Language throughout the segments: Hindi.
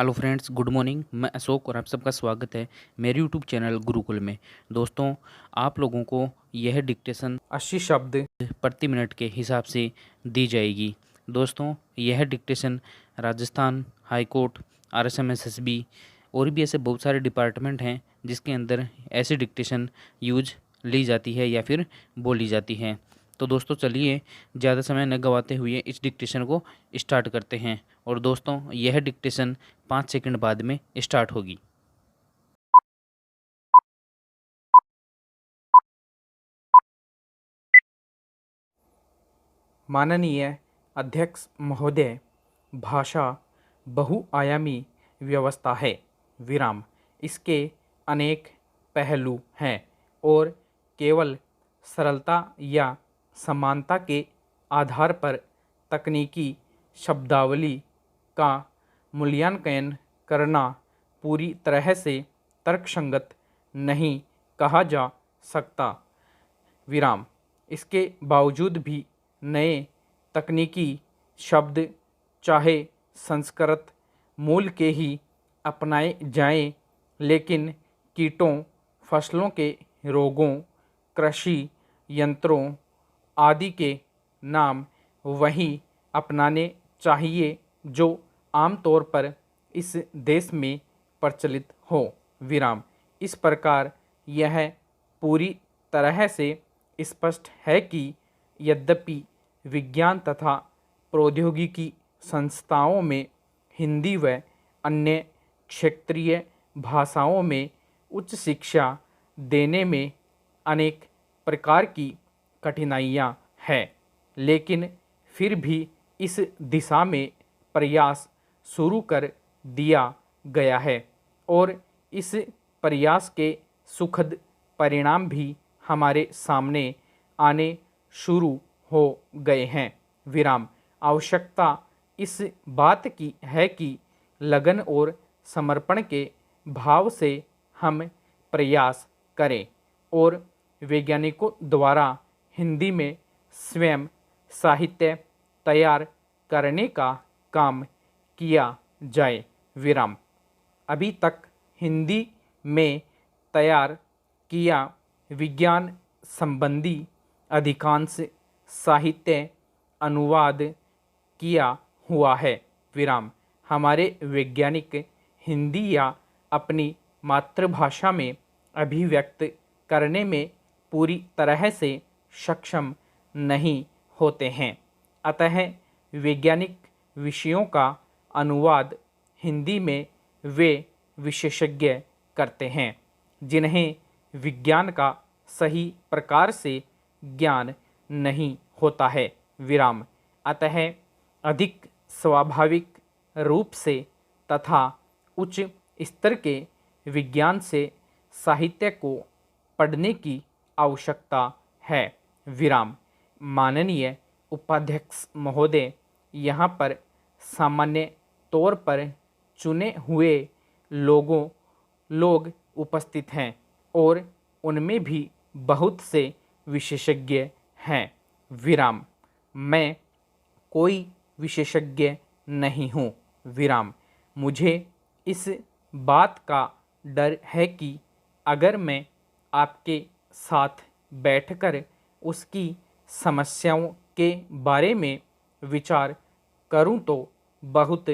Hello friends, good morning. मैं अशोक और आप सबका स्वागत है मेरे यूट्यूब चैनल गुरुकुल में। दोस्तों, आप लोगों को यह डिक्टेशन 80 शब्द प्रति मिनट के हिसाब से दी जाएगी। दोस्तों, यह dictation Rajasthan high court, RSMSSB और भी ऐसे बहुत सारे डिपार्टमेंट हैं जिसके अंदर ऐसी डिक्टेशन यूज ली जाती है या फिर बोली जाती है। तो दोस्तों, चलिए ज़्यादा समय न गवाते हुए इस डिक्टेशन को स्टार्ट करते हैं। और दोस्तों, यह डिक्टेशन 5 सेकंड बाद में स्टार्ट होगी। माननीय अध्यक्ष महोदय, भाषा बहुआयामी व्यवस्था है। विराम। इसके अनेक पहलू हैं और केवल सरलता या समानता के आधार पर तकनीकी शब्दावली का मूल्यांकन करना पूरी तरह से तर्कसंगत नहीं कहा जा सकता। विराम। इसके बावजूद भी नए तकनीकी शब्द चाहे संस्कृत मूल के ही अपनाए जाएं, लेकिन कीटों, फसलों के रोगों, कृषि यंत्रों आदि के नाम वही अपनाने चाहिए जो आमतौर पर इस देश में प्रचलित हो। विराम। इस प्रकार यह पूरी तरह से स्पष्ट है कि यद्यपि विज्ञान तथा प्रौद्योगिकी संस्थाओं में हिंदी व अन्य क्षेत्रीय भाषाओं में उच्च शिक्षा देने में अनेक प्रकार की कठिनाइयाँ हैं, लेकिन फिर भी इस दिशा में प्रयास शुरू कर दिया गया है और इस प्रयास के सुखद परिणाम भी हमारे सामने आने शुरू हो गए हैं। विराम। आवश्यकता इस बात की है कि लगन और समर्पण के भाव से हम प्रयास करें और वैज्ञानिकों द्वारा हिंदी में स्वयं साहित्य तैयार करने का काम किया जाए। विराम। अभी तक हिंदी में तैयार किया विज्ञान संबंधी अधिकांश साहित्य अनुवाद किया हुआ है। विराम। हमारे वैज्ञानिक हिंदी या अपनी मातृभाषा में अभिव्यक्त करने में पूरी तरह से सक्षम नहीं होते हैं, अतः वैज्ञानिक विषयों का अनुवाद हिंदी में वे विशेषज्ञ करते हैं जिन्हें विज्ञान का सही प्रकार से ज्ञान नहीं होता है। विराम। अतः अधिक स्वाभाविक रूप से तथा उच्च स्तर के विज्ञान से साहित्य को पढ़ने की आवश्यकता है। विराम। माननीय उपाध्यक्ष महोदय, यहाँ पर सामान्य तौर पर चुने हुए लोग उपस्थित हैं और उनमें भी बहुत से विशेषज्ञ हैं। विराम। मैं कोई विशेषज्ञ नहीं हूँ। विराम। मुझे इस बात का डर है कि अगर मैं आपके साथ बैठकर उसकी समस्याओं के बारे में विचार करूं तो बहुत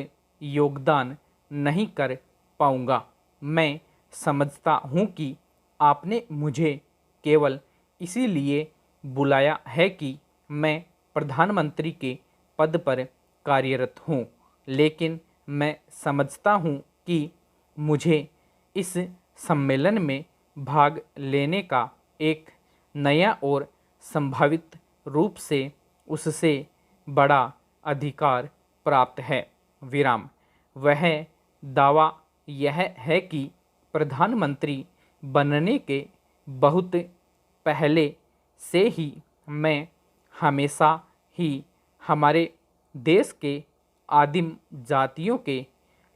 योगदान नहीं कर पाऊंगा। मैं समझता हूं कि आपने मुझे केवल इसीलिए बुलाया है कि मैं प्रधानमंत्री के पद पर कार्यरत हूं, लेकिन मैं समझता हूं कि मुझे इस सम्मेलन में भाग लेने का एक नया और संभावित रूप से उससे बड़ा अधिकार प्राप्त है। विराम। वह दावा यह है कि प्रधानमंत्री बनने के बहुत पहले से ही मैं हमेशा ही हमारे देश के आदिम जातियों के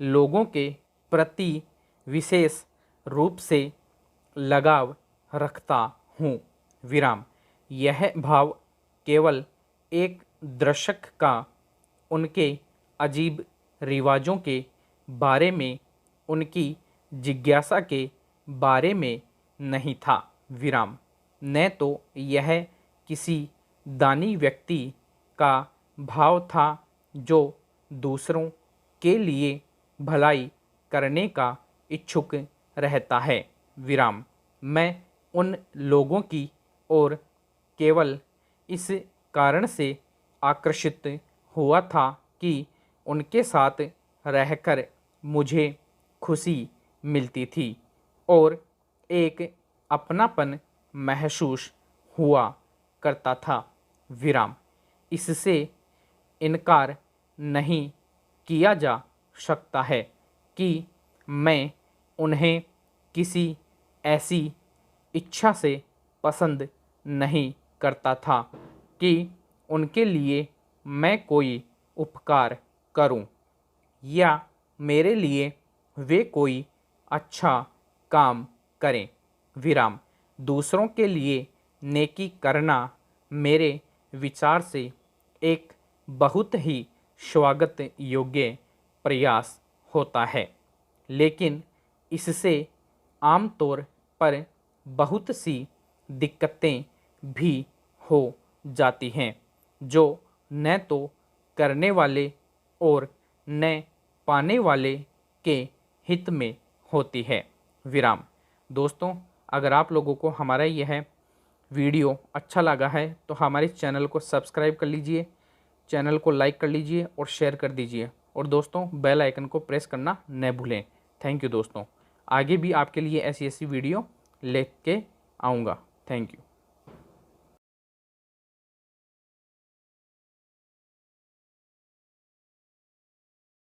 लोगों के प्रति विशेष रूप से लगाव रखता हूँ। विराम। यह भाव केवल एक दशक का उनके अजीब रिवाजों के बारे में, उनकी जिज्ञासा के बारे में नहीं था। विराम। न तो यह किसी दानी व्यक्ति का भाव था जो दूसरों के लिए भलाई करने का इच्छुक रहता है। विराम। मैं उन लोगों की ओर केवल इस कारण से आकर्षित हुआ था कि उनके साथ रहकर मुझे खुशी मिलती थी और एक अपनापन महसूस हुआ करता था। विराम। इससे इनकार नहीं किया जा सकता है कि मैं उन्हें किसी ऐसी इच्छा से पसंद नहीं करता था कि उनके लिए मैं कोई उपकार करूं या मेरे लिए वे कोई अच्छा काम करें। विराम। दूसरों के लिए नेकी करना मेरे विचार से एक बहुत ही स्वागत योग्य प्रयास होता है, लेकिन इससे आमतौर पर बहुत सी दिक्कतें भी हो जाती हैं जो न तो करने वाले और न पाने वाले के हित में होती है। विराम। दोस्तों, अगर आप लोगों को हमारा यह वीडियो अच्छा लगा है तो हमारे चैनल को सब्सक्राइब कर लीजिए, चैनल को लाइक कर लीजिए और शेयर कर दीजिए, और दोस्तों बेल आइकन को प्रेस करना न भूलें। थैंक यू दोस्तों। आगे भी आपके लिए ऐसी वीडियो लेके आऊँगा। Thank you.